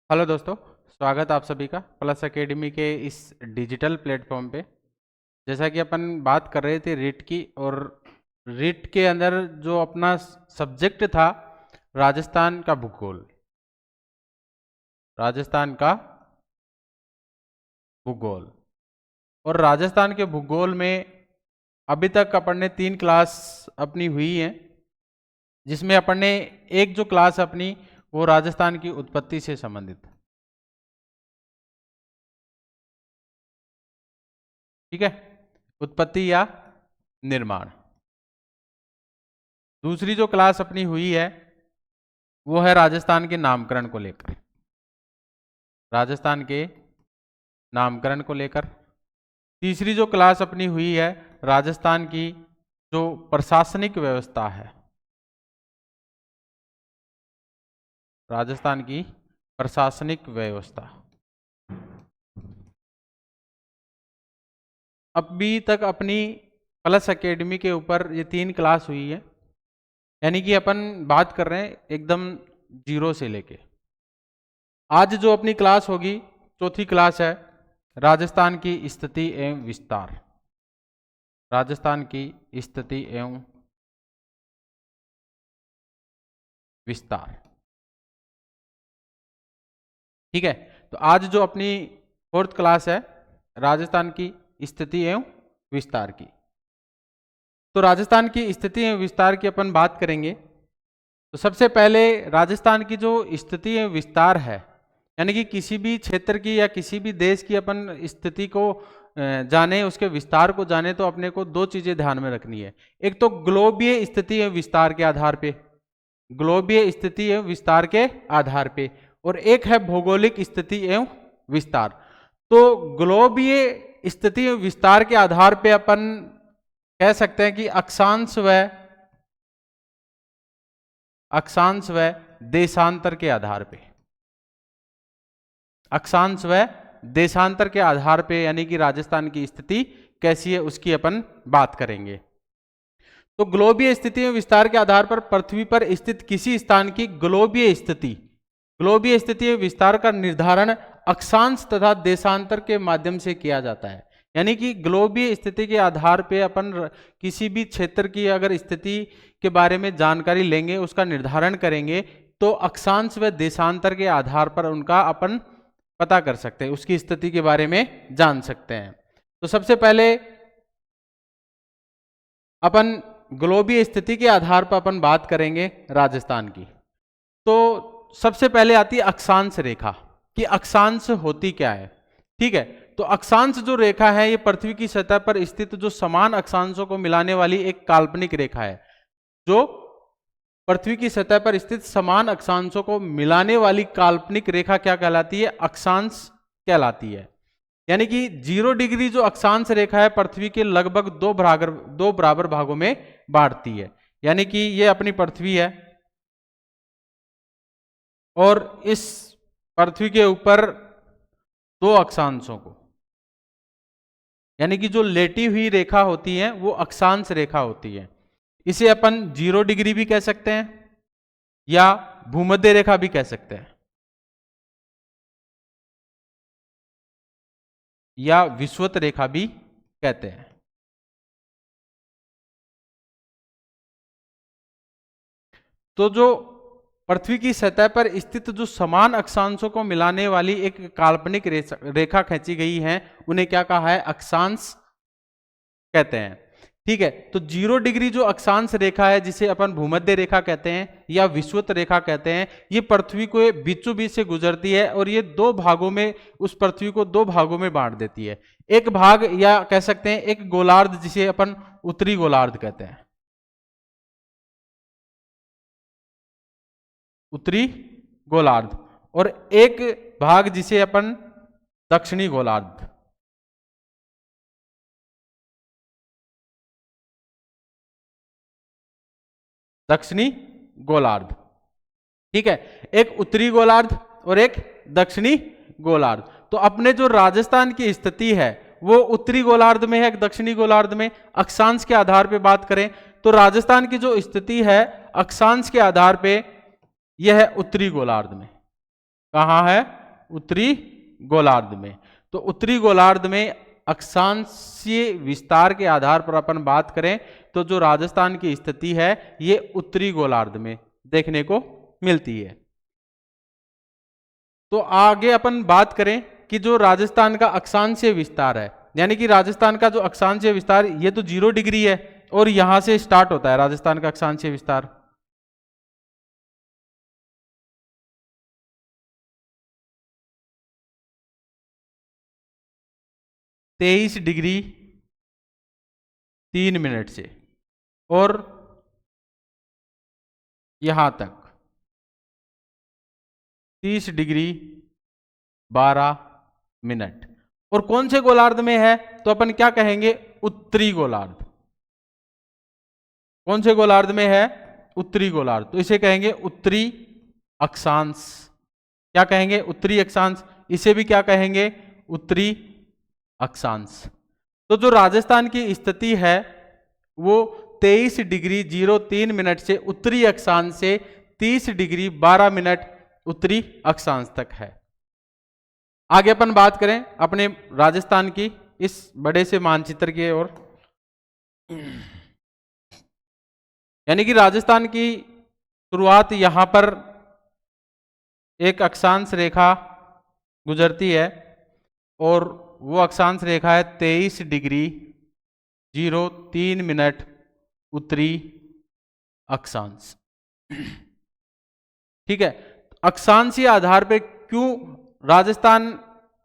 Hello दोस्तों, स्वागत आप सभी का प्लस एकेडमी के इस डिजिटल प्लेटफॉर्म पे। जैसा कि अपन बात कर रहे थे रीट की, और रीट के अंदर जो अपना सब्जेक्ट था राजस्थान का भूगोल। राजस्थान का भूगोल और राजस्थान के भूगोल में अभी तक अपन ने 3 क्लास अपनी हुई है, जिसमें अपन ने एक जो क्लास अपनी वो राजस्थान की उत्पत्ति से संबंधित। ठीक है, उत्पत्ति या निर्माण। दूसरी जो क्लास अपनी हुई है वो है राजस्थान के नामकरण को लेकर। राजस्थान के नामकरण को लेकर। तीसरी जो क्लास अपनी हुई है राजस्थान की जो प्रशासनिक व्यवस्था है। राजस्थान की प्रशासनिक व्यवस्था। अभी तक अपनी प्लस एकेडमी के ऊपर ये 3 क्लास हुई है, यानी कि अपन बात कर रहे हैं एकदम जीरो से लेके। आज जो अपनी क्लास होगी, चौथी क्लास है राजस्थान की स्थिति एवं विस्तार। राजस्थान की स्थिति एवं विस्तार। ठीक है, तो आज जो अपनी 4th क्लास है राजस्थान की स्थिति एवं विस्तार की। तो राजस्थान की स्थिति एवं विस्तार की अपन बात करेंगे। तो सबसे पहले राजस्थान की जो स्थिति एवं विस्तार है, यानी कि किसी भी क्षेत्र की या किसी भी देश की अपन स्थिति को जाने, उसके विस्तार को जाने, तो अपने को 2 चीजें ध्यान में रखनी है। एक तो ग्लोबीय स्थिति एवं विस्तार के आधार पे, ग्लोबीय स्थिति एवं विस्तार के आधार पे, और एक है भौगोलिक स्थिति एवं विस्तार। तो ग्लोबीय स्थिति एवं विस्तार के आधार पे अपन कह सकते हैं कि अक्षांश व देशांतर के आधार पे, अक्षांश व देशांतर के आधार पे, यानी कि राजस्थान की स्थिति कैसी है उसकी अपन बात करेंगे। तो ग्लोबीय स्थिति एवं विस्तार के आधार पर पृथ्वी पर स्थित किसी स्थान की ग्लोबीय स्थिति एवं विस्तार का निर्धारण अक्षांश तथा देशांतर के माध्यम से किया जाता है। यानी कि ग्लोबीय स्थिति के आधार पे अपन किसी भी क्षेत्र की अगर स्थिति के बारे में जानकारी लेंगे, उसका निर्धारण करेंगे, तो अक्षांश व देशांतर के आधार पर उनका अपन पता कर सकते हैं, उसकी स्थिति के बारे में जान सकते हैं। तो सबसे पहले अपन ग्लोबीय स्थिति के आधार पर अपन बात करेंगे राजस्थान की। तो सबसे पहले आती है अक्षांश रेखा, कि अक्षांश होती क्या है। ठीक है, तो अक्षांश जो रेखा है ये पृथ्वी की सतह पर स्थित जो समान अक्षांशों को मिलाने वाली एक काल्पनिक रेखा है। जो पृथ्वी की सतह पर स्थित समान अक्षांशों को मिलाने वाली काल्पनिक रेखा क्या कहलाती है? अक्षांश कहलाती है। यानी कि 0 डिग्री जो अक्षांश रेखा है पृथ्वी के लगभग 2 बराबर भागों में बांटती है। यानी कि ये अपनी पृथ्वी है और इस पृथ्वी के ऊपर 2 अक्षांशों को, यानी कि जो लेटी हुई रेखा होती है वो अक्षांश रेखा होती है। इसे अपन 0 डिग्री भी कह सकते हैं या भूमध्य रेखा भी कह सकते हैं या विषुवत रेखा भी कहते हैं। तो जो पृथ्वी की सतह पर स्थित जो समान अक्षांशों को मिलाने वाली एक काल्पनिक रेखा खींची गई है, उन्हें क्या कहा है? अक्षांश कहते हैं। ठीक है, तो 0 डिग्री जो अक्षांश रेखा है जिसे अपन भूमध्य रेखा कहते हैं या विषुवत रेखा कहते हैं, ये पृथ्वी को बीचों बीच से गुजरती है और ये 2 भागों में, उस पृथ्वी को 2 भागों में बांट देती है। एक भाग या कह सकते हैं एक गोलार्ध जिसे अपन उत्तरी गोलार्ध कहते हैं, उत्तरी गोलार्ध, और एक भाग जिसे अपन दक्षिणी गोलार्ध, दक्षिणी गोलार्ध। ठीक है, एक उत्तरी गोलार्ध और एक दक्षिणी गोलार्ध। तो अपने जो राजस्थान की स्थिति है वो उत्तरी गोलार्ध में है, दक्षिणी गोलार्ध में। अक्षांश के आधार पे बात करें तो राजस्थान की जो स्थिति है अक्षांश के आधार पे यह है उत्तरी गोलार्ध में। कहाँ है? उत्तरी गोलार्ध में। तो उत्तरी गोलार्ध में अक्षांशीय विस्तार के आधार पर अपन बात करें तो जो राजस्थान की स्थिति है ये उत्तरी गोलार्ध में देखने को मिलती है। तो आगे अपन बात करें कि जो राजस्थान का अक्षांशीय विस्तार है, यानी कि राजस्थान का जो अक्षांशीय विस्तार ये तो 0 डिग्री है और यहां से स्टार्ट होता है राजस्थान का अक्षांशीय विस्तार। तेईस डिग्री 3 मिनट से और यहां तक 30 डिग्री 12 मिनट। और कौन से गोलार्ध में है? तो अपन क्या कहेंगे? उत्तरी गोलार्ध। कौन से गोलार्ध में है? उत्तरी गोलार्ध। तो इसे कहेंगे उत्तरी अक्षांश। क्या कहेंगे? उत्तरी अक्षांश। इसे भी क्या कहेंगे? उत्तरी अक्षांश। तो जो राजस्थान की स्थिति है वो 23 डिग्री 03 मिनट से उत्तरी अक्षांश से 30 डिग्री 12 मिनट उत्तरी अक्षांश तक है। आगे अपन बात करें अपने राजस्थान की इस बड़े से मानचित्र की ओर, यानी कि राजस्थान की शुरुआत यहां पर एक अक्षांश रेखा गुजरती है और वो अक्षांश रेखा है 23 डिग्री 03 मिनट उत्तरी अक्षांश। ठीक है। अक्षांशीय आधार पे क्यों राजस्थान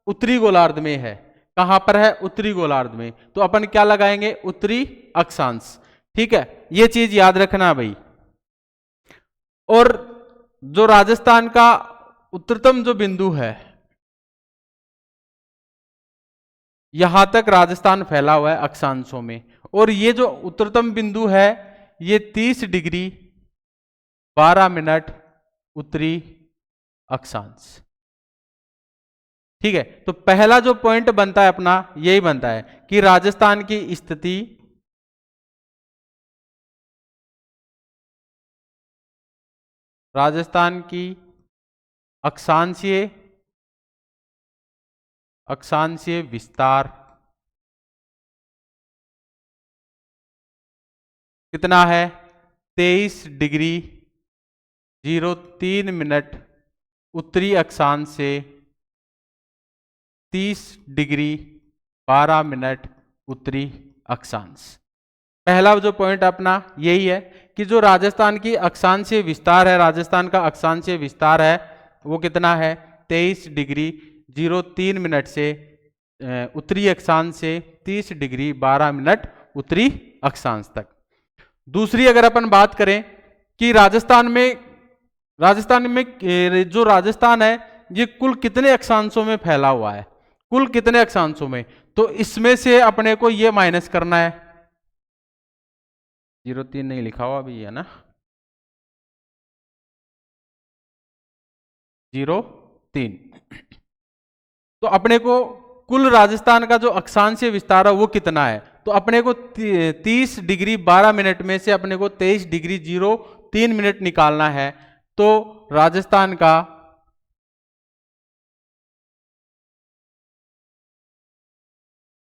उत्तरी गोलार्ध में है? कहां पर है? उत्तरी गोलार्ध में। तो अपन क्या लगाएंगे? उत्तरी अक्षांश। ठीक है, ये चीज याद रखना भाई। और जो राजस्थान का उत्तरतम जो बिंदु है यहां तक राजस्थान फैला हुआ है अक्षांशों में, और ये जो उत्तरतम बिंदु है ये 30 डिग्री 12 मिनट उत्तरी अक्षांश। ठीक है, तो पहला जो पॉइंट बनता है अपना यही बनता है कि राजस्थान की स्थिति राजस्थान की अक्षांशीय विस्तार कितना है? 23 डिग्री 03 मिनट उत्तरी अक्षांश से 30 डिग्री 12 मिनट उत्तरी अक्षांश। पहला जो पॉइंट अपना यही है कि जो राजस्थान की अक्षांशीय विस्तार है, राजस्थान का अक्षांशीय विस्तार है वो कितना है? 23 डिग्री 03 मिनट से उत्तरी अक्षांश से 30 डिग्री 12 मिनट उत्तरी अक्षांश तक। दूसरी अगर अपन बात करें कि राजस्थान में जो राजस्थान है ये कुल कितने अक्षांशों में फैला हुआ है? कुल कितने अक्षांशों में? तो इसमें से अपने को ये माइनस करना है। 03 नहीं लिखा हुआ अभी है ना, 03। तो अपने को कुल राजस्थान का जो अक्षांशीय विस्तार है वो कितना है? तो अपने को 30 डिग्री 12 मिनट में से अपने को 23 डिग्री 03 मिनट निकालना है। तो राजस्थान का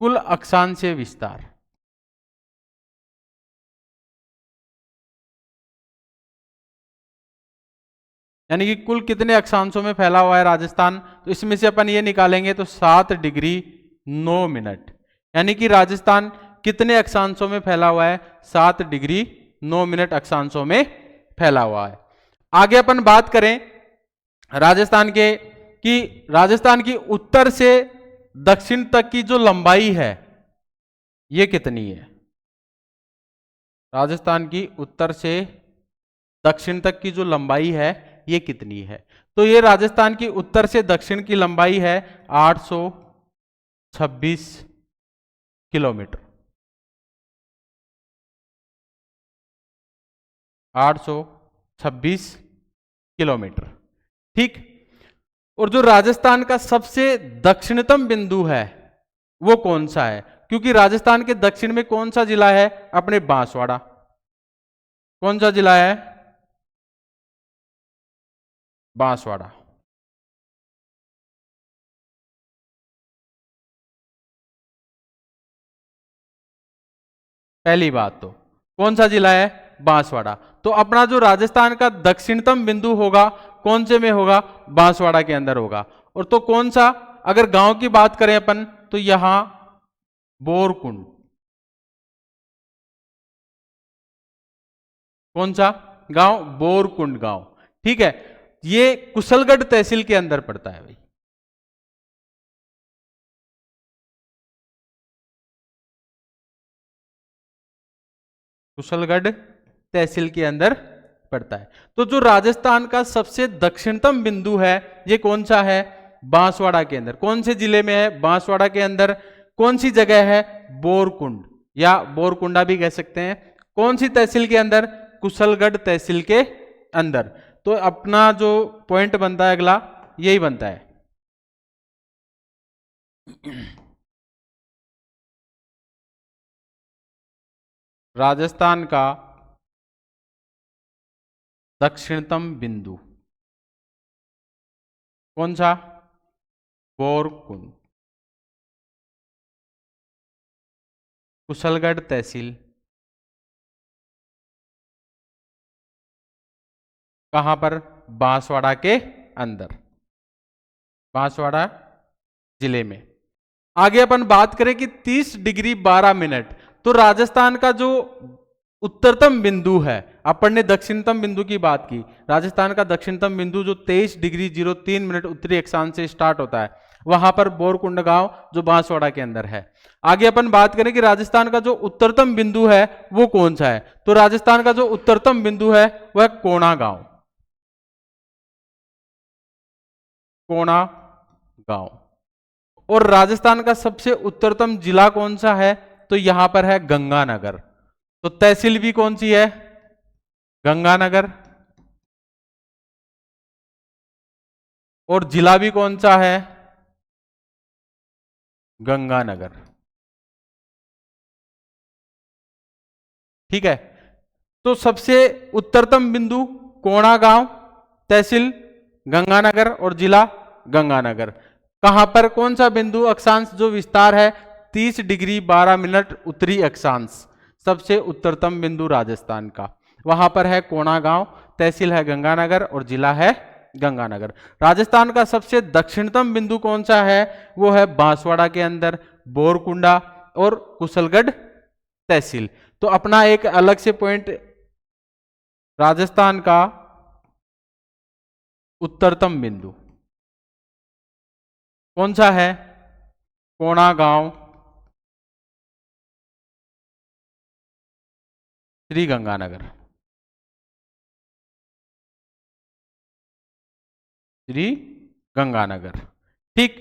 कुल अक्षांशीय विस्तार यानी कि कुल कितने अक्षांशों में फैला हुआ है राजस्थान, तो इसमें से अपन ये निकालेंगे तो 7 डिग्री 9 मिनट, यानी कि राजस्थान कितने अक्षांशों में फैला हुआ है? 7 डिग्री 9 मिनट अक्षांशों में फैला हुआ है। आगे अपन बात करें राजस्थान के कि राजस्थान की उत्तर से दक्षिण तक की जो लंबाई है ये कितनी है? राजस्थान की उत्तर से दक्षिण तक की जो लंबाई है ये कितनी है? तो ये राजस्थान की उत्तर से दक्षिण की लंबाई है 826 किलोमीटर। 826 किलोमीटर। ठीक। और जो राजस्थान का सबसे दक्षिणतम बिंदु है वो कौन सा है? क्योंकि राजस्थान के दक्षिण में कौन सा जिला है? अपने बांसवाड़ा। कौन सा जिला है? बांसवाड़ा। पहली बात तो कौन सा जिला है? बांसवाड़ा। तो अपना जो राजस्थान का दक्षिणतम बिंदु होगा कौन से में होगा? बांसवाड़ा के अंदर होगा। और तो कौन सा, अगर गांव की बात करें अपन तो यहां बोरकुंड। कौन सा गांव? बोरकुंड गांव। ठीक है, ये कुशलगढ़ तहसील के अंदर पड़ता है भाई। कुशलगढ़ तहसील के अंदर पड़ता है। तो जो राजस्थान का सबसे दक्षिणतम बिंदु है ये कौन सा है? बांसवाड़ा के अंदर। कौन से जिले में है? बांसवाड़ा के अंदर। कौन सी जगह है? बोरकुंड या बोरकुंडा भी कह सकते हैं। कौन सी तहसील के अंदर? कुशलगढ़ तहसील के अंदर। तो अपना जो पॉइंट बनता है अगला यही बनता है। राजस्थान का दक्षिणतम बिंदु कौन सा? बोरकुंड, कुशलगढ़ तहसील। कहां पर? बांसवाड़ा के अंदर, बांसवाड़ा जिले में। आगे अपन बात करें कि 30 डिग्री 12 मिनट, तो राजस्थान का जो उत्तरतम बिंदु है, अपन ने दक्षिणतम बिंदु की बात की, राजस्थान का दक्षिणतम बिंदु जो 23 डिग्री 03 मिनट उत्तरी अक्षांश से स्टार्ट होता है, वहां पर बोरकुंड गांव जो बांसवाड़ा के अंदर है। आगे अपन बात करें कि राजस्थान का जो उत्तरतम बिंदु है वो कौन सा है, तो राजस्थान का जो उत्तरतम बिंदु है वह कोणा गांव, कोणा गांव। और राजस्थान का सबसे उत्तरतम जिला कौन सा है, तो यहां पर है गंगानगर। तो तहसील भी कौन सी है? गंगानगर। और जिला भी कौन सा है? गंगानगर। ठीक है, तो सबसे उत्तरतम बिंदु कोणा गांव, तहसील गंगानगर और जिला गंगानगर। कहां पर? कौन सा बिंदु? अक्षांश जो विस्तार है 30 डिग्री 12 मिनट उत्तरी अक्षांश, सबसे उत्तरतम बिंदु राजस्थान का, वहां पर है कोणा गांव, तहसील है गंगानगर और जिला है गंगानगर। राजस्थान का सबसे दक्षिणतम बिंदु कौन सा है, वो है बांसवाड़ा के अंदर, बोरकुंडा और कुशलगढ़ तहसील। तो अपना एक अलग से पॉइंट, राजस्थान का उत्तरतम बिंदु कौन सा है? कोणा गांव, श्री गंगानगर, श्री गंगानगर। ठीक,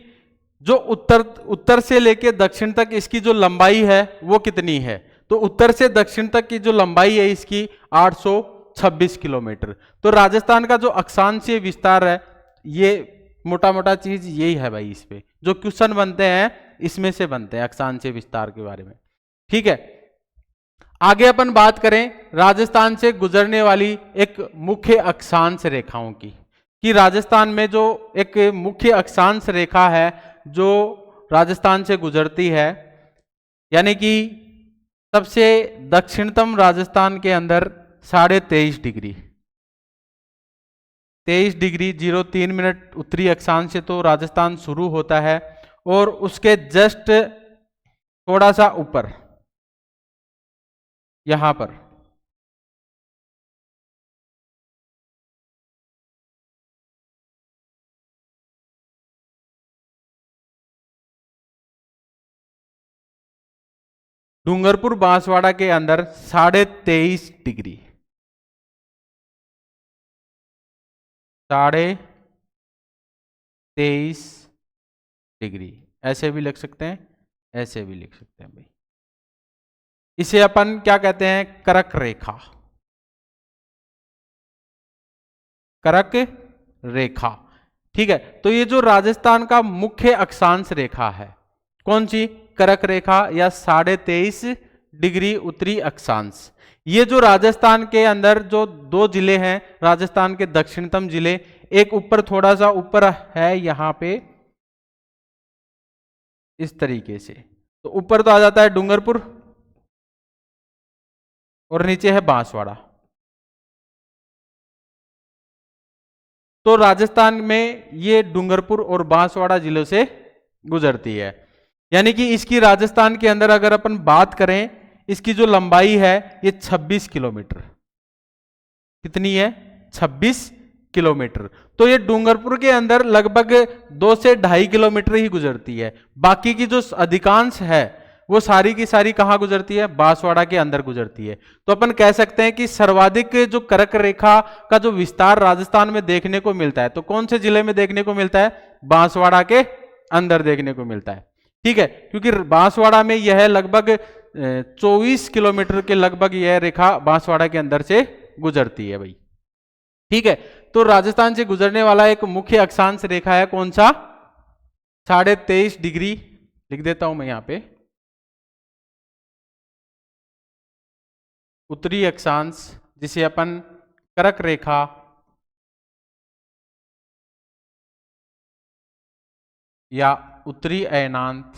जो उत्तर से लेके दक्षिण तक इसकी जो लंबाई है वो कितनी है, तो उत्तर से दक्षिण तक की जो लंबाई है इसकी 826 किलोमीटर। तो राजस्थान का जो अक्षांशीय विस्तार है, ये मोटा मोटा चीज यही है भाई। इस पे जो क्वेश्चन बनते हैं इसमें से बनते हैं अक्षांशीय विस्तार के बारे में। ठीक है, आगे अपन बात करें राजस्थान से गुजरने वाली एक मुख्य अक्षांश रेखाओं की, कि राजस्थान में जो एक मुख्य अक्षांश रेखा है जो राजस्थान से गुजरती है, यानी कि सबसे दक्षिणतम राजस्थान के अंदर 23.5 डिग्री, 23 डिग्री 03 मिनट उत्तरी अक्षांश से तो राजस्थान शुरू होता है, और उसके जस्ट थोड़ा सा ऊपर यहां पर डूंगरपुर बांसवाड़ा के अंदर 23.5 डिग्री, 23.5 डिग्री, ऐसे भी लिख सकते हैं, ऐसे भी लिख सकते हैं भाई। इसे अपन क्या कहते हैं? करक रेखा, करक रेखा। ठीक है, तो ये जो राजस्थान का मुख्य अक्षांश रेखा है कौन सी? करक रेखा या 23.5 डिग्री उत्तरी अक्षांश। ये जो राजस्थान के अंदर जो दो जिले हैं, राजस्थान के दक्षिणतम जिले, एक ऊपर थोड़ा सा ऊपर है यहां पे इस तरीके से, तो ऊपर तो आ जाता है डूंगरपुर, और नीचे है बांसवाड़ा। तो राजस्थान में ये डूंगरपुर और बांसवाड़ा जिलों से गुजरती है। यानी कि इसकी राजस्थान के अंदर अगर अपन बात करें, इसकी जो लंबाई है ये 26 किलोमीटर। कितनी है? 26 किलोमीटर। तो ये डूंगरपुर के अंदर लगभग 2 से 2.5 किलोमीटर ही गुजरती है। बाकी की जो अधिकांश है वो सारी की सारी कहां गुजरती है? बांसवाड़ा के अंदर गुजरती है। तो अपन कह सकते हैं कि सर्वाधिक जो कर्क रेखा का जो विस्तार राजस्थान में देखने को मिलता है, तो कौन से जिले में देखने को मिलता है? बांसवाड़ा के अंदर देखने को मिलता है। ठीक है, क्योंकि बांसवाड़ा में यह लगभग 24 किलोमीटर के लगभग यह रेखा बांसवाड़ा के अंदर से गुजरती है भाई। ठीक है, तो राजस्थान से गुजरने वाला एक मुख्य अक्षांश रेखा है कौन सा? 23.5 डिग्री। लिख देता हूं मैं यहां पे, उत्तरी अक्षांश, जिसे अपन कर्क रेखा या उत्तरी अयनांत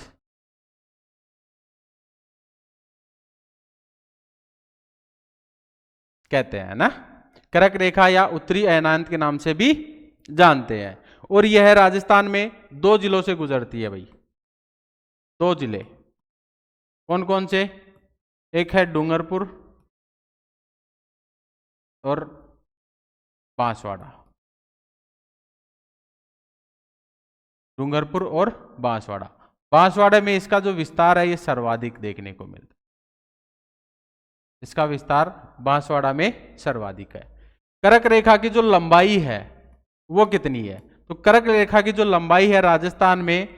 कहते हैं ना, कर्क रेखा या उत्तरी अयनांत के नाम से भी जानते हैं। और यह राजस्थान में 2 जिलों से गुजरती है भाई। 2 जिले कौन कौन से? एक है डूंगरपुर और बांसवाड़ा। डूंगरपुर और बांसवाड़ा। बांसवाड़ा में इसका जो विस्तार है ये सर्वाधिक देखने को मिलता है। इसका विस्तार बांसवाड़ा में सर्वाधिक है। कर्क रेखा की जो लंबाई है वो कितनी है? तो कर्क रेखा की जो लंबाई है राजस्थान में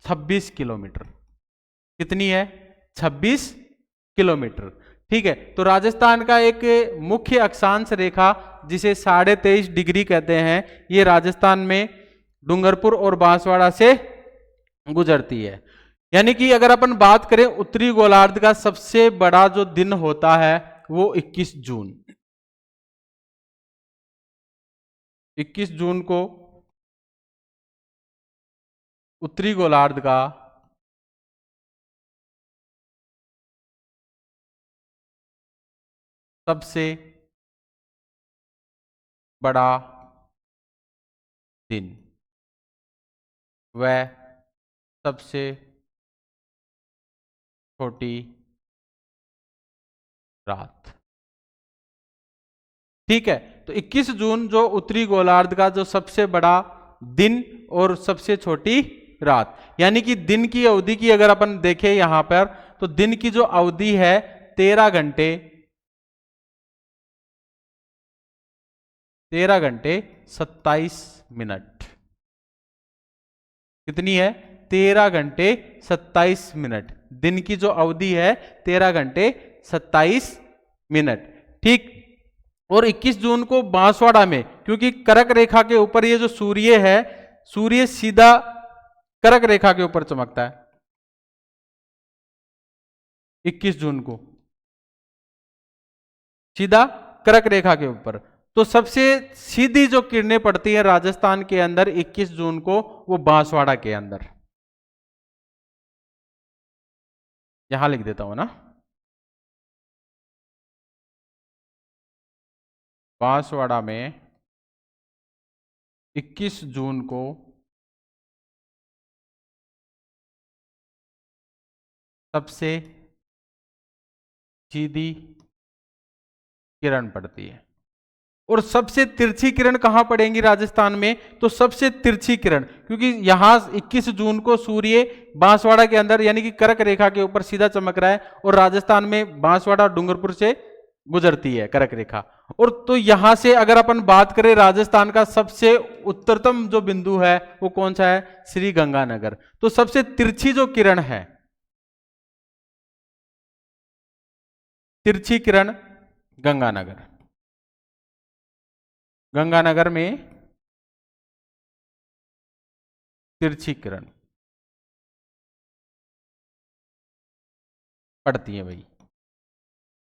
26 किलोमीटर। कितनी है? 26 किलोमीटर। ठीक है, तो राजस्थान का एक मुख्य अक्षांश रेखा जिसे 23.5 डिग्री कहते हैं, ये राजस्थान में डूंगरपुर और बांसवाड़ा से गुजरती है। यानी कि अगर अपन बात करें उत्तरी गोलार्ध का सबसे बड़ा जो दिन होता है वो 21 जून। 21 जून को उत्तरी गोलार्ध का सबसे बड़ा दिन वह सबसे छोटी रात। ठीक है, तो 21 जून जो उत्तरी गोलार्ध का जो सबसे बड़ा दिन और सबसे छोटी रात, यानी कि दिन की अवधि की अगर अपन देखें यहां पर, तो दिन की जो अवधि है 13 घंटे 27 मिनट। कितनी है? 13 घंटे 27 मिनट। दिन की जो अवधि है 13 घंटे 27 मिनट। ठीक, और 21 जून को बांसवाड़ा में, क्योंकि कर्क रेखा के ऊपर ये जो सूर्य है, सूर्य सीधा कर्क रेखा के ऊपर चमकता है 21 जून को, सीधा कर्क रेखा के ऊपर। तो सबसे सीधी जो किरणें पड़ती है राजस्थान के अंदर 21 जून को, वो बांसवाड़ा के अंदर। यहां लिख देता हूं ना, बांसवाड़ा में 21 जून को सबसे सीधी किरण पड़ती है। और सबसे तिरछी किरण कहां पड़ेंगी राजस्थान में? तो सबसे तिरछी किरण, क्योंकि यहां 21 जून को सूर्य बांसवाड़ा के अंदर यानी कि कर्क रेखा के ऊपर सीधा चमक रहा है, और राजस्थान में बांसवाड़ा डूंगरपुर से गुजरती है कर्क रेखा। और तो यहां से अगर अपन बात करें राजस्थान का सबसे उत्तरतम जो बिंदु है वो कौन सा है? श्री गंगानगर। तो सबसे तिरछी जो किरण है, तिरछी किरण गंगानगर। गंगानगर में तिरछी किरण पड़ती है भाई।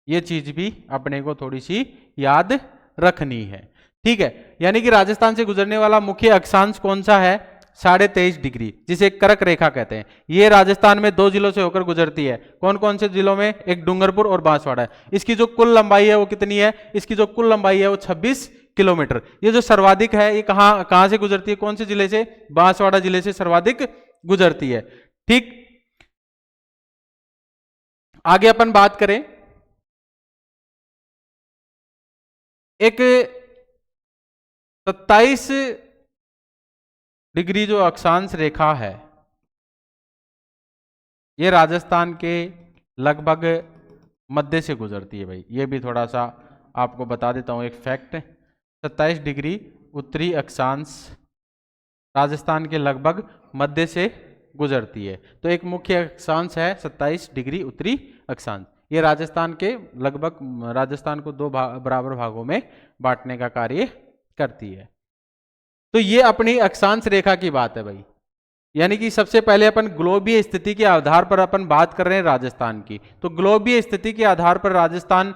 ये चीज भी अपने को थोड़ी सी याद रखनी है। ठीक है, यानी कि राजस्थान से गुजरने वाला मुख्य अक्षांश कौन सा है? 23.5 डिग्री, जिसे कर्क रेखा कहते हैं। ये राजस्थान में 2 जिलों से होकर गुजरती है। कौन कौन से जिलों में? एक डूंगरपुर और बांसवाड़ा है। इसकी जो कुल लंबाई है वो कितनी है? इसकी जो कुल लंबाई है वो 26 किलोमीटर। ये जो सर्वाधिक है ये कहां से गुजरती है? कौन से जिले से? बांसवाड़ा जिले से सर्वाधिक गुजरती है। ठीक, आगे अपन बात करें, एक 27 डिग्री जो अक्षांश रेखा है ये राजस्थान के लगभग मध्य से गुजरती है भाई। ये भी थोड़ा सा आपको बता देता हूं एक फैक्ट। 27 डिग्री उत्तरी अक्षांश राजस्थान के लगभग मध्य से गुजरती है। तो एक मुख्य अक्षांश है 27 डिग्री उत्तरी अक्षांश। ये राजस्थान के लगभग, राजस्थान को 2 बराबर भागों में बांटने का कार्य करती है। तो ये अपनी अक्षांश रेखा की बात है भाई। यानी कि सबसे पहले अपन ग्लोबीय स्थिति के आधार पर अपन बात कर रहे हैं राजस्थान की। तो ग्लोबीय स्थिति के आधार पर राजस्थान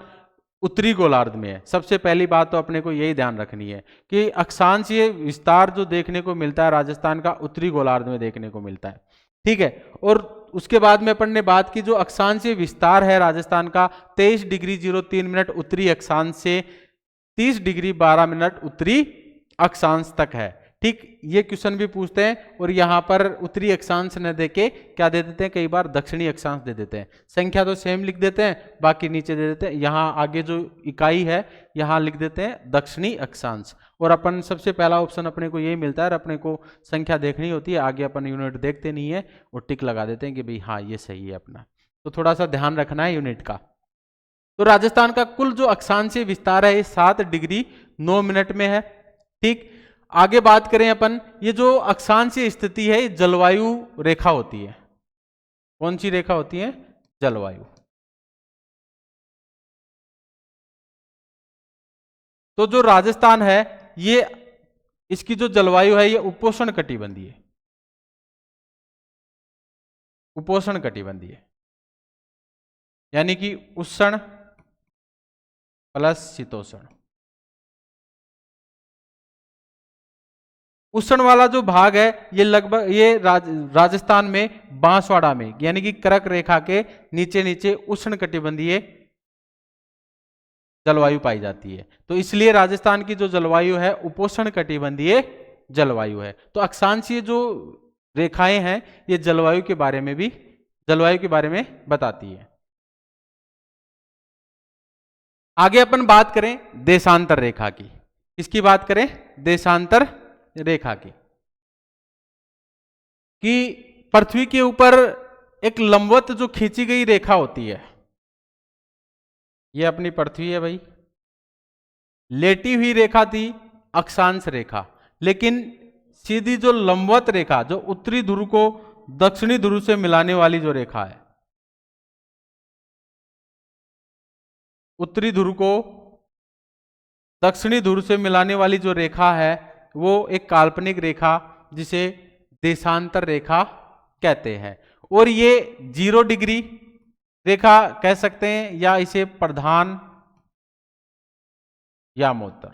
उत्तरी गोलार्ध में है। सबसे पहली बात तो अपने को यही ध्यान रखनी है कि अक्षांशीय विस्तार जो देखने को मिलता है राजस्थान का उत्तरी गोलार्ध में देखने को मिलता है। ठीक है, और उसके बाद में अपन ने बात की जो अक्षांशीय विस्तार है राजस्थान का 23 डिग्री 03 मिनट उत्तरी अक्षांश से 30 डिग्री 12 मिनट उत्तरी अक्षांश तक है। ठीक, ये क्वेश्चन भी पूछते हैं और यहां पर उत्तरी अक्षांश न देके क्या दे देते हैं, कई बार दक्षिणी अक्षांश दे देते हैं। संख्या तो सेम लिख देते हैं, बाकी नीचे दे देते हैं। यहां आगे जो इकाई है यहां लिख देते हैं दक्षिणी अक्षांश। और अपन सबसे पहला ऑप्शन अपने को यही मिलता है। अपने को संख्या देखनी होती है, आगे अपन यूनिट देखते नहीं है और टिक लगा देते हैं कि भाई हाँ ये सही है अपना। तो थोड़ा सा ध्यान रखना है यूनिट का। तो राजस्थान का कुल जो अक्षांशीय विस्तार है ये 7 डिग्री 9 मिनट में है। ठीक, आगे बात करें अपन, ये जो अक्षांशीय स्थिति है ये जलवायु रेखा होती है। कौन सी रेखा होती है? जलवायु। तो जो राजस्थान है ये, इसकी जो जलवायु है ये उपोष्ण कटिबंधीय है। उपोष्ण कटिबंधीय यानी कि उष्ण प्लस शीतोष्ण। उष्ण वाला जो भाग है ये लगभग ये राजस्थान में बांसवाड़ा में यानी कि कर्क रेखा के नीचे नीचे उष्ण कटिबंधीय जलवायु पाई जाती है। तो इसलिए राजस्थान की जो जलवायु है उपोष्ण कटिबंधीय जलवायु है। तो अक्षांशीय जो रेखाएं हैं ये जलवायु के बारे में बताती है। आगे अपन बात करें देशांतर रेखा की। किसकी बात करें? देशांतर रेखा की। कि पृथ्वी के ऊपर एक लंबवत जो खींची गई रेखा होती है, ये अपनी पृथ्वी है भाई। लेटी हुई रेखा थी अक्षांश रेखा, लेकिन सीधी जो लंबवत रेखा जो उत्तरी ध्रुव को दक्षिणी ध्रुव से मिलाने वाली जो रेखा है, उत्तरी ध्रुव को दक्षिणी ध्रुव से मिलाने वाली जो रेखा है वो एक काल्पनिक रेखा जिसे देशांतर रेखा कहते हैं। और ये 0 डिग्री रेखा कह सकते हैं या इसे प्रधान यामोत्तर।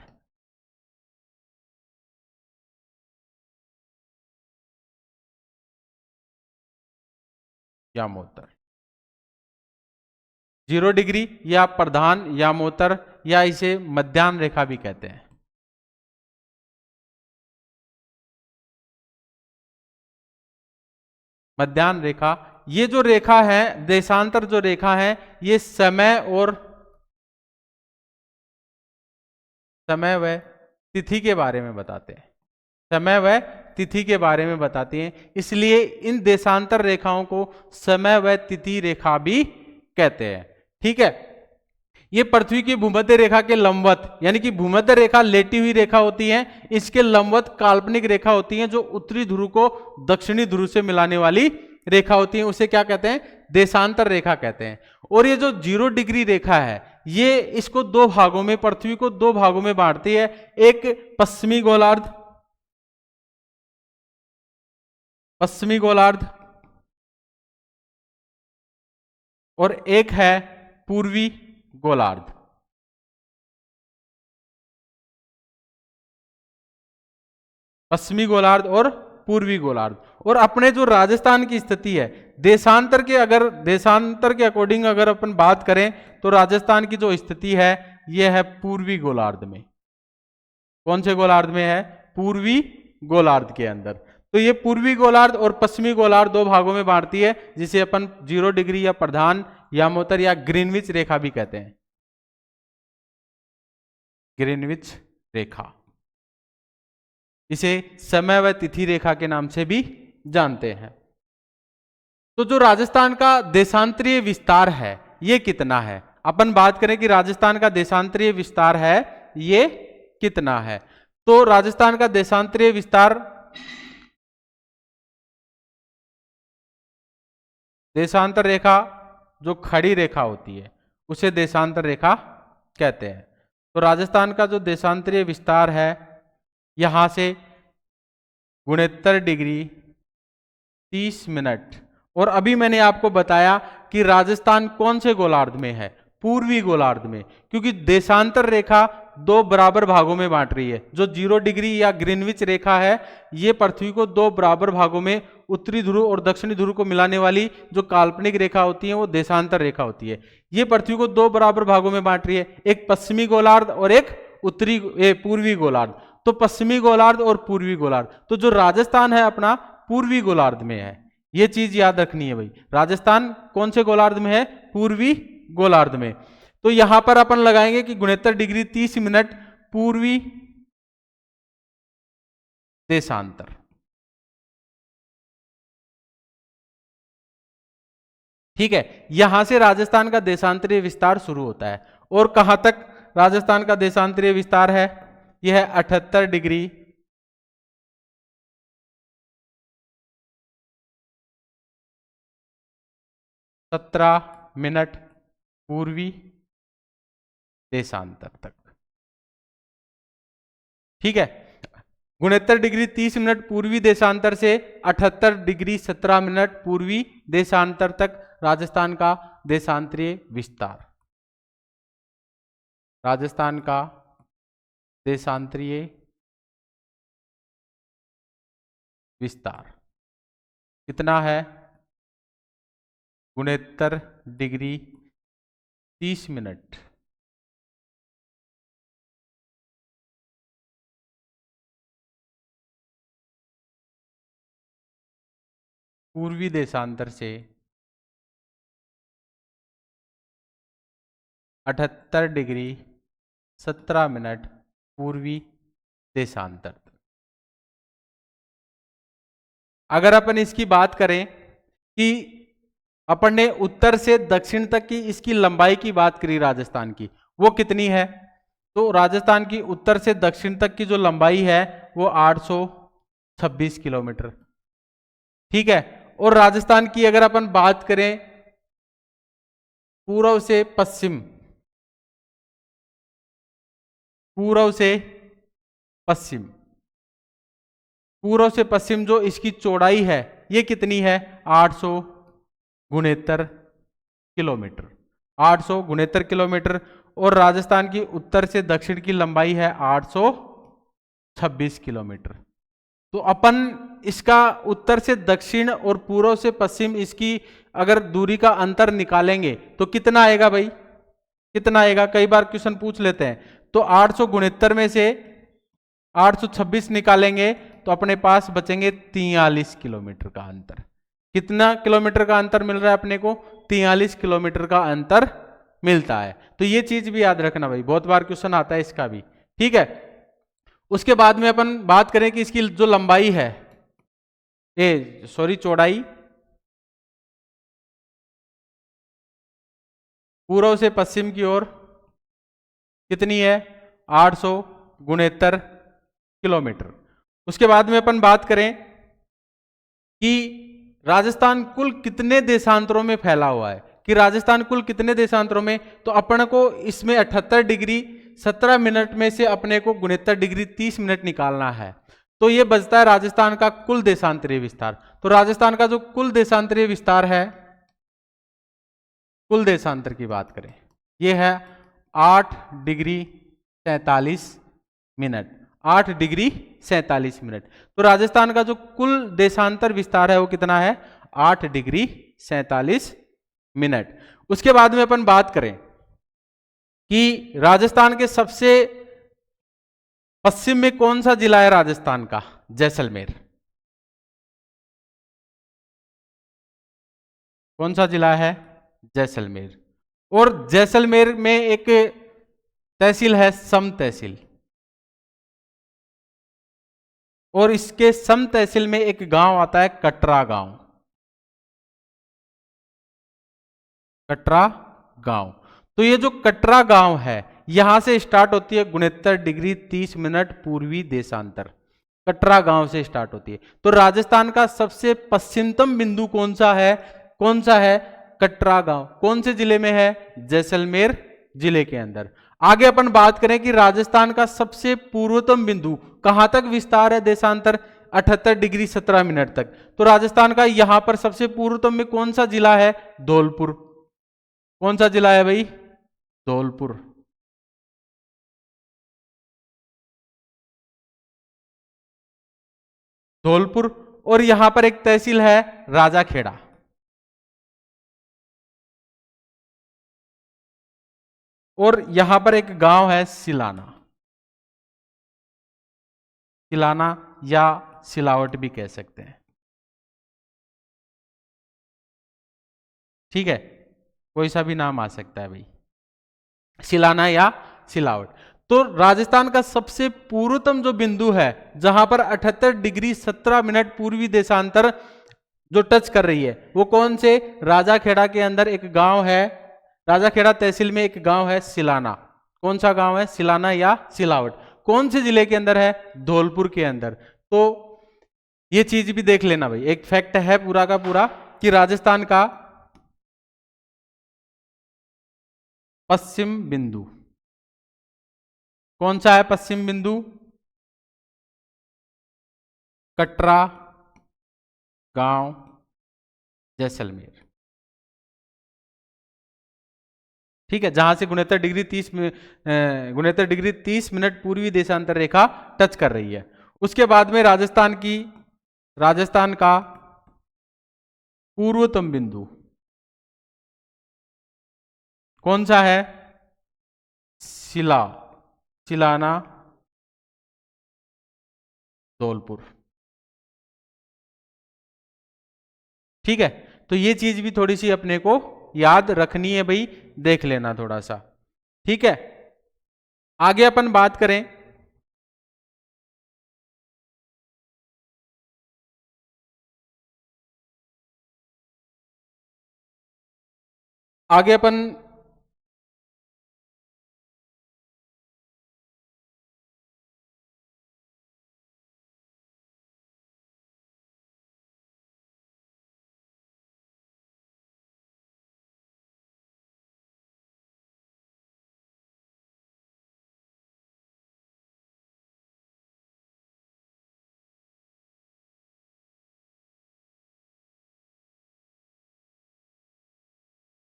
यामोत्तर 0 डिग्री या प्रधान यामोत्तर या इसे मध्याह्न रेखा भी कहते हैं। मध्याह्न रेखा, ये जो रेखा है देशांतर जो रेखा है ये समय व तिथि के बारे में बताते हैं। समय व तिथि के बारे में बताती हैं, इसलिए इन देशांतर रेखाओं को समय व तिथि रेखा भी कहते हैं। ठीक है, ये पृथ्वी की भूमध्य रेखा के लंबवत यानी कि भूमध्य रेखा लेटी हुई रेखा होती है, इसके लंबवत काल्पनिक रेखा होती है जो उत्तरी ध्रुव को दक्षिणी ध्रुव से मिलाने वाली रेखा होती है। उसे क्या कहते हैं? देशांतर रेखा कहते हैं। और ये जो 0 डिग्री रेखा है ये इसको 2 भागों में, पृथ्वी को 2 भागों में बांटती है। एक पश्चिमी गोलार्ध और एक है पूर्वी गोलार्ध। पश्चिमी गोलार्ध और पूर्वी गोलार्ध। और अपने जो राजस्थान की स्थिति है, देशांतर के अकॉर्डिंग अगर अपन बात करें तो राजस्थान की जो स्थिति है यह है पूर्वी गोलार्ध में। कौन से गोलार्ध में है? पूर्वी गोलार्ध के अंदर। तो ये पूर्वी गोलार्ध और पश्चिमी गोलार्ध दो भागों में बांटती है, जिसे अपन 0 डिग्री या प्रधान यामोत्तर या ग्रीनविच रेखा भी कहते हैं। ग्रीनविच रेखा, इसे समय व तिथि रेखा के नाम से भी जानते हैं। तो जो राजस्थान का देशांतरीय विस्तार है ये कितना है? अपन बात करें कि राजस्थान का देशांतरीय विस्तार है ये कितना है, तो राजस्थान का देशांतरीय विस्तार, देशांतर रेखा जो खड़ी रेखा होती है उसे देशांतर रेखा कहते हैं। तो राजस्थान का जो देशांतरीय विस्तार है यहां से 69 डिग्री 30 मिनट, और अभी मैंने आपको बताया कि राजस्थान कौन से गोलार्ध में है? पूर्वी गोलार्ध में, क्योंकि देशांतर रेखा दो बराबर भागों में बांट रही है। जो 0 डिग्री या ग्रीनविच रेखा है ये पृथ्वी को दो बराबर भागों में, उत्तरी ध्रुव और दक्षिणी ध्रुव को मिलाने वाली जो काल्पनिक रेखा होती है वो देशांतर रेखा होती है। ये पृथ्वी को दो बराबर भागों में बांट रही है, एक पश्चिमी गोलार्ध और एक पूर्वी गोलार्ध। तो पश्चिमी गोलार्ध और पूर्वी गोलार्ध, तो जो राजस्थान है अपना पूर्वी गोलार्ध में है, ये चीज याद रखनी है भाई। राजस्थान कौन से गोलार्ध में है? पूर्वी गोलार्ध में। तो यहां पर अपन लगाएंगे कि 69 डिग्री 30 मिनट पूर्वी देशांतर। ठीक है, यहां से राजस्थान का देशांतरीय विस्तार शुरू होता है। और कहां तक राजस्थान का देशांतरीय विस्तार है? यह है 78 डिग्री 17 मिनट पूर्वी देशांतर तक। ठीक है, 69 डिग्री 30 मिनट पूर्वी देशांतर से 78 डिग्री 17 मिनट पूर्वी देशांतर तक राजस्थान का देशांतरीय विस्तार। राजस्थान का देशांतरीय विस्तार कितना है? 69 डिग्री 30 मिनट पूर्वी देशांतर से 78 डिग्री 17 मिनट पूर्वी देशांतर। अगर अपन इसकी बात करें कि अपन ने उत्तर से दक्षिण तक की इसकी लंबाई की बात करी राजस्थान की, वो कितनी है? तो राजस्थान की उत्तर से दक्षिण तक की जो लंबाई है वो 826 किलोमीटर। ठीक है, और राजस्थान की अगर अपन बात करें पूर्व से पश्चिम, पूर्व से पश्चिम, पूर्व से पश्चिम जो इसकी चौड़ाई है ये कितनी है? 869 किलोमीटर। 869 किलोमीटर। और राजस्थान की उत्तर से दक्षिण की लंबाई है 826 किलोमीटर। तो अपन इसका उत्तर से दक्षिण और पूर्व से पश्चिम इसकी अगर दूरी का अंतर निकालेंगे तो कितना आएगा भाई? कितना आएगा? कई बार क्वेश्चन पूछ लेते हैं। तो 869 में से 826 निकालेंगे तो अपने पास बचेंगे 43 किलोमीटर का अंतर। कितना किलोमीटर का अंतर मिल रहा है अपने को? 43 किलोमीटर का अंतर मिलता है। तो ये चीज भी याद रखना भाई, बहुत बार क्वेश्चन आता है इसका भी। ठीक है, उसके बाद में अपन बात करें कि इसकी जो लंबाई है, चौड़ाई, पूर्व से पश्चिम की ओर कितनी है? 869 किलोमीटर। उसके बाद में अपन बात करें कि राजस्थान कुल कितने देशांतरों में फैला हुआ है, कि राजस्थान कुल कितने देशांतरों में, तो अपन को इसमें 78 डिग्री 17 मिनट में से अपने को 69 डिग्री 30 मिनट निकालना है। तो ये बचता है राजस्थान का कुल देशांतरीय विस्तार। तो राजस्थान का जो कुल देशांतरीय विस्तार है, कुल देशांतर की बात करें, ये है 8 डिग्री 43 मिनट। 8°47'। तो राजस्थान का जो कुल देशांतर विस्तार है वो कितना है? 8°47'। उसके बाद में अपन बात करें कि राजस्थान के सबसे पश्चिम में कौन सा जिला है राजस्थान का? जैसलमेर। कौन सा जिला है? जैसलमेर। और जैसलमेर में एक तहसील है सम तहसील, और इसके सम तहसील में एक गांव आता है कटरा गांव। कटरा गांव। तो ये जो कटरा गांव है, यहां से स्टार्ट होती है 69°30' पूर्वी देशांतर। कटरा गांव से स्टार्ट होती है। तो राजस्थान का सबसे पश्चिमतम बिंदु कौन सा है? कौन सा है? कटरा गांव। कौन से जिले में है? जैसलमेर जिले के अंदर। आगे अपन बात करें कि राजस्थान का सबसे पूर्वतम बिंदु कहां तक विस्तार है देशांतर? 78°17' तक। तो राजस्थान का यहां पर सबसे पूर्वतम में कौन सा जिला है? धौलपुर। कौन सा जिला है भाई? धौलपुर। धौलपुर। और यहां पर एक तहसील है राजाखेड़ा। और यहां पर एक गांव है सिलाना। सिलाना या सिलावट भी कह सकते हैं। ठीक है, कोई सा भी नाम आ सकता है भाई, सिलाना या सिलावट। तो राजस्थान का सबसे पूर्वतम जो बिंदु है, जहां पर 78°17' पूर्वी देशांतर जो टच कर रही है, वो कौन से? राजाखेड़ा के अंदर एक गांव है, राजाखेड़ा तहसील में एक गांव है सिलाना। कौन सा गांव है? सिलाना या सिलावट। कौन से जिले के अंदर है? धौलपुर के अंदर। तो ये चीज भी देख लेना भाई, एक फैक्ट है पूरा का पूरा कि राजस्थान का पश्चिम बिंदु कौन सा है? पश्चिम बिंदु कटरा गांव जैसलमेर। ठीक है, जहां से 69°30' पूर्वी देशांतर रेखा टच कर रही है। उसके बाद में राजस्थान का पूर्वतम बिंदु कौन सा है? सिलाना धौलपुर। ठीक है, तो ये चीज भी थोड़ी सी अपने को याद रखनी है भाई, देख लेना थोड़ा सा। ठीक है, आगे अपन बात करें आगे अपन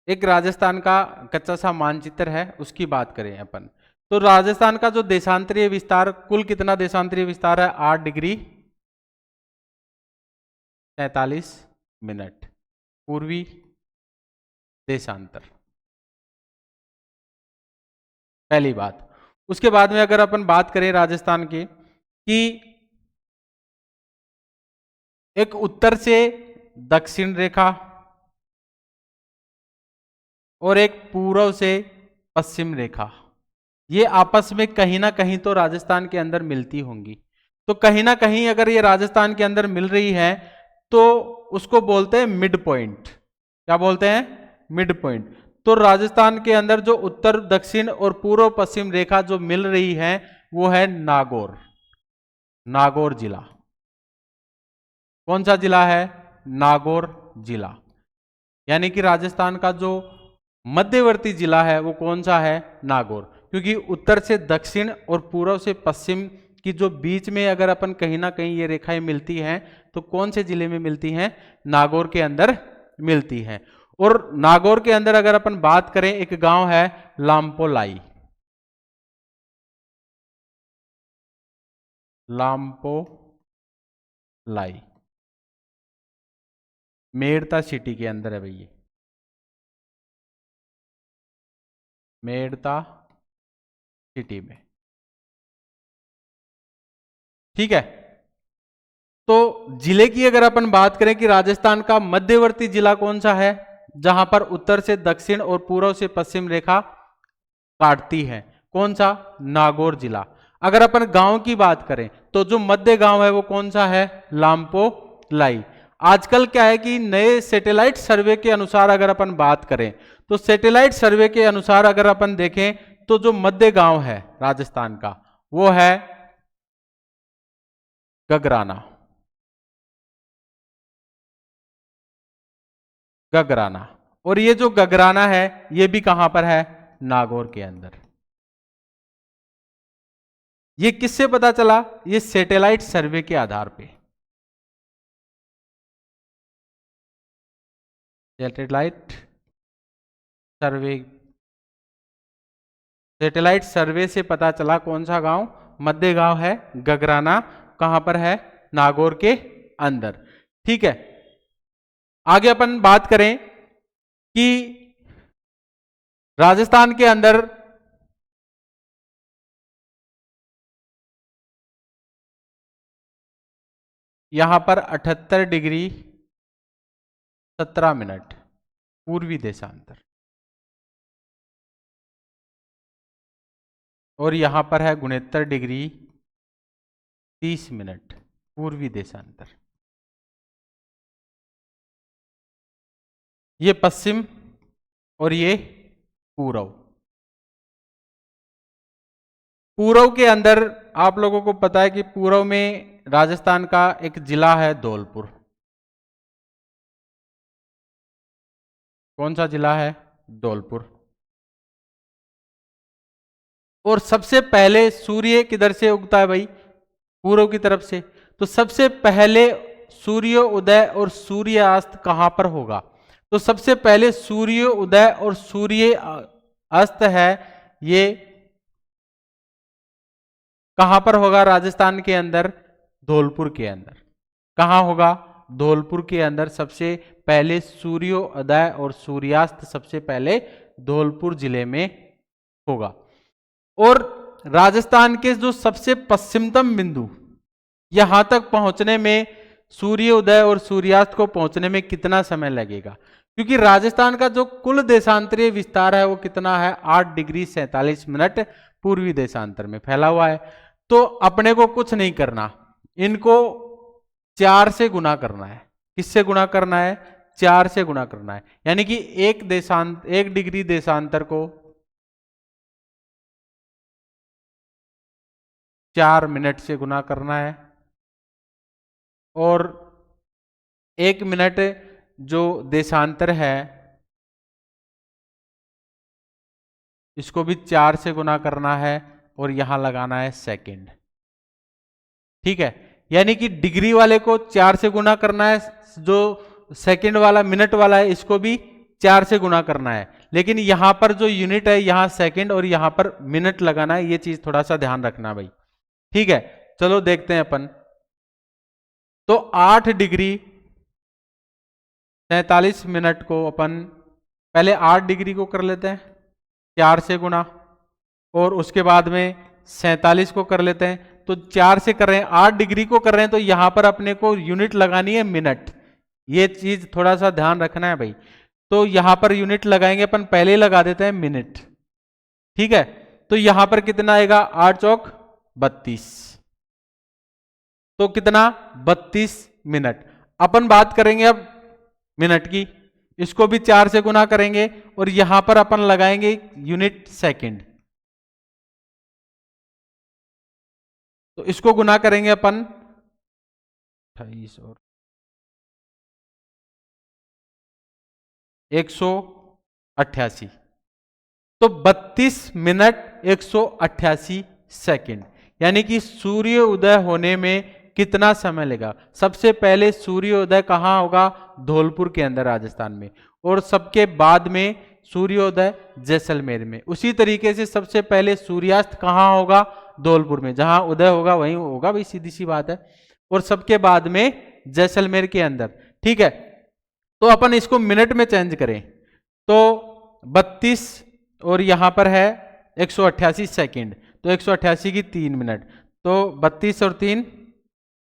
एक राजस्थान का कच्चा सा मानचित्र है, उसकी बात करें अपन। तो राजस्थान का जो देशांतरीय विस्तार, कुल कितना देशांतरीय विस्तार है? 8°43' पूर्वी देशांतर। पहली बात। उसके बाद में अगर अपन बात करें राजस्थान की कि एक उत्तर से दक्षिण रेखा और एक पूर्व से पश्चिम रेखा, ये आपस में कहीं ना कहीं तो राजस्थान के अंदर मिलती होंगी। तो कहीं ना कहीं अगर ये राजस्थान के अंदर मिल रही है तो उसको बोलते हैं मिड पॉइंट। क्या बोलते हैं? Mid point. तो राजस्थान के अंदर जो उत्तर दक्षिण और पूर्व पश्चिम रेखा जो मिल रही है वो है नागौर। नागौर जिला। कौन सा जिला है? नागौर जिला। यानी कि राजस्थान का जो मध्यवर्ती जिला है वो कौन सा है? नागौर। क्योंकि उत्तर से दक्षिण और पूर्व से पश्चिम की जो बीच में अगर अपन कहीं ना कहीं ये रेखाएं मिलती हैं तो कौन से जिले में मिलती हैं? नागौर के अंदर मिलती हैं। और नागौर के अंदर अगर अपन बात करें, एक गांव है लामपोलाई। लाम्पो लाई, मेड़ता सिटी के अंदर है भाई ये, मेड़ता सिटी में। ठीक है, तो जिले की अगर अपन बात करें कि राजस्थान का मध्यवर्ती जिला कौन सा है, जहां पर उत्तर से दक्षिण और पूर्व से पश्चिम रेखा काटती है, कौन सा, नागौर जिला। अगर अपन गांव की बात करें तो जो मध्य गांव है वो कौन सा है, लाम्पो लाई। आजकल क्या है कि नए सैटेलाइट सर्वे के अनुसार अगर अपन बात करें तो सैटेलाइट सर्वे के अनुसार अगर अपन देखें तो जो मध्य गांव है राजस्थान का वो है गगराना, गगराना। और ये जो गगराना है ये भी कहां पर है, नागौर के अंदर। ये किससे पता चला, ये सैटेलाइट सर्वे के आधार पे, सैटेलाइट सर्वे, सैटेलाइट सर्वे से पता चला कौन सा गांव, मध्य गांव है गगराना, कहां पर है, नागौर के अंदर। ठीक है, आगे अपन बात करें कि राजस्थान के अंदर यहां पर 78 डिग्री 17 मिनट पूर्वी देशांतर, और यहां पर है 69 डिग्री 30 मिनट पूर्वी देशांतर। ये पश्चिम और ये पूर्व। पूर्व के अंदर आप लोगों को पता है कि पूर्व में राजस्थान का एक जिला है धौलपुर। कौन सा जिला है, धौलपुर। और सबसे पहले सूर्य किधर से उगता है भाई, पूर्व की तरफ से। तो सबसे पहले सूर्य उदय और सूर्यास्त कहां पर होगा, तो सबसे पहले सूर्य उदय और सूर्य अस्त है ये कहां पर होगा, राजस्थान के अंदर, धौलपुर के अंदर। कहां होगा, धौलपुर के अंदर सबसे पहले सूर्योदय और सूर्यास्त सबसे पहले धौलपुर जिले में होगा। और राजस्थान के जो सबसे पश्चिमतम बिंदु, यहां तक पहुंचने में सूर्योदय और सूर्यास्त को पहुंचने में कितना समय लगेगा, क्योंकि राजस्थान का जो कुल देशांतरीय विस्तार है वो कितना है, 8 डिग्री 47 मिनट पूर्वी देशांतर में फैला हुआ है। तो अपने को कुछ नहीं करना, इनको 4 से गुना करना है। किससे गुना करना है, 4 से गुना करना है, यानी कि 1 डिग्री देशांतर को 4 मिनट से गुना करना है, और 1 मिनट जो देशांतर है इसको भी 4 से गुना करना है, और यहां लगाना है सेकंड। ठीक है, यानी कि डिग्री वाले को 4 से गुना करना है, जो सेकंड वाला मिनट वाला है इसको भी 4 से गुना करना है, लेकिन यहां पर जो यूनिट है यहां सेकंड और यहां पर मिनट लगाना है। ये चीज थोड़ा सा ध्यान रखना भाई। ठीक है, चलो देखते हैं अपन। तो 8 डिग्री 47 मिनट को अपन पहले 8 डिग्री को कर लेते हैं 4 से गुना, और उसके बाद में 47 को कर लेते हैं। तो 4 से कर रहे हैं, 8 डिग्री को कर रहे हैं, तो यहां पर अपने को यूनिट लगानी है मिनट। ये चीज थोड़ा सा ध्यान रखना है भाई। तो यहां पर यूनिट लगाएंगे अपन, पहले लगा देते हैं मिनट। ठीक है, तो यहां पर कितना आएगा, 8 चौक 32, तो कितना 32 मिनट। अपन बात करेंगे अब मिनट की, इसको भी 4 से गुना करेंगे, और यहां पर अपन लगाएंगे यूनिट सेकंड। तो इसको गुना करेंगे अपन 28 और 188, तो 32 मिनट 188 सेकंड, यानी कि सूर्य उदय होने में कितना समय लेगा। सबसे पहले सूर्योदय कहां होगा, धौलपुर के अंदर राजस्थान में, और सबके बाद में सूर्योदय जैसलमेर में। उसी तरीके से सबसे पहले सूर्यास्त कहां होगा, धौलपुर में, जहां उदय होगा वहीं होगा भाई, सीधी सी बात है। और सबके बाद में जैसलमेर के अंदर, ठीक है। तो अपन इसको मिनट में चेंज करें तो 32 और यहां पर है 188 सेकंड, तो 188 की 3 मिनट, तो 32 और 3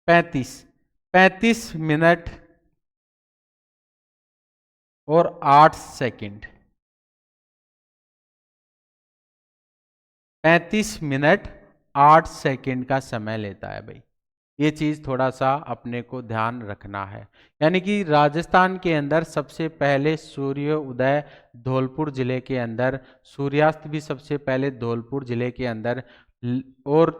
35 मिनट और 8 सेकंड, 35 मिनट 8 सेकंड का समय लेता है भाई। ये चीज थोड़ा सा अपने को ध्यान रखना है। यानी कि राजस्थान के अंदर सबसे पहले सूर्य उदय धौलपुर जिले के अंदर, सूर्यास्त भी सबसे पहले धौलपुर जिले के अंदर, और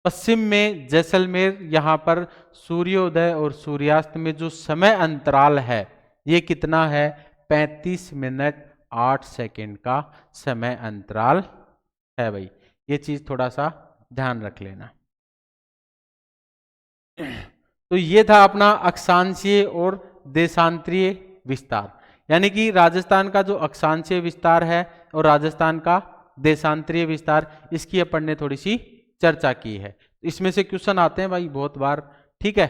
पश्चिम में जैसलमेर, यहाँ पर सूर्योदय और सूर्यास्त में जो समय अंतराल है ये कितना है, 35 मिनट 8 सेकंड का समय अंतराल है भाई। ये चीज थोड़ा सा ध्यान रख लेना। तो ये था अपना अक्षांशीय और देशांतरीय विस्तार, यानी कि राजस्थान का जो अक्षांशीय विस्तार है और राजस्थान का देशांतरीय विस्तार, इसकी अपन ने थोड़ी सी चर्चा की है। इसमें से क्वेश्चन आते हैं भाई बहुत बार, ठीक है।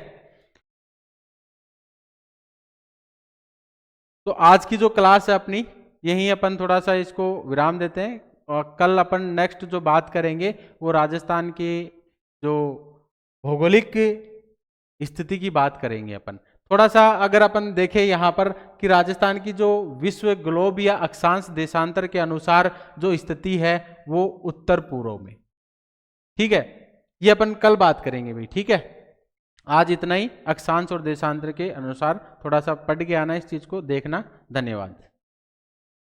तो आज की जो क्लास है अपनी, यहीं अपन थोड़ा सा इसको विराम देते हैं, और कल अपन नेक्स्ट जो बात करेंगे वो राजस्थान के जो भौगोलिक स्थिति की बात करेंगे अपन। थोड़ा सा अगर अपन देखें यहाँ पर कि राजस्थान की जो विश्व ग्लोब या अक्षांश देशांतर के अनुसार जो स्थिति है वो उत्तर पूर्व में, ठीक है। ये अपन कल बात करेंगे भाई, ठीक है। आज इतना ही, अक्षांश और देशांतर के अनुसार थोड़ा सा पढ़ के आना, इस चीज को देखना। धन्यवाद।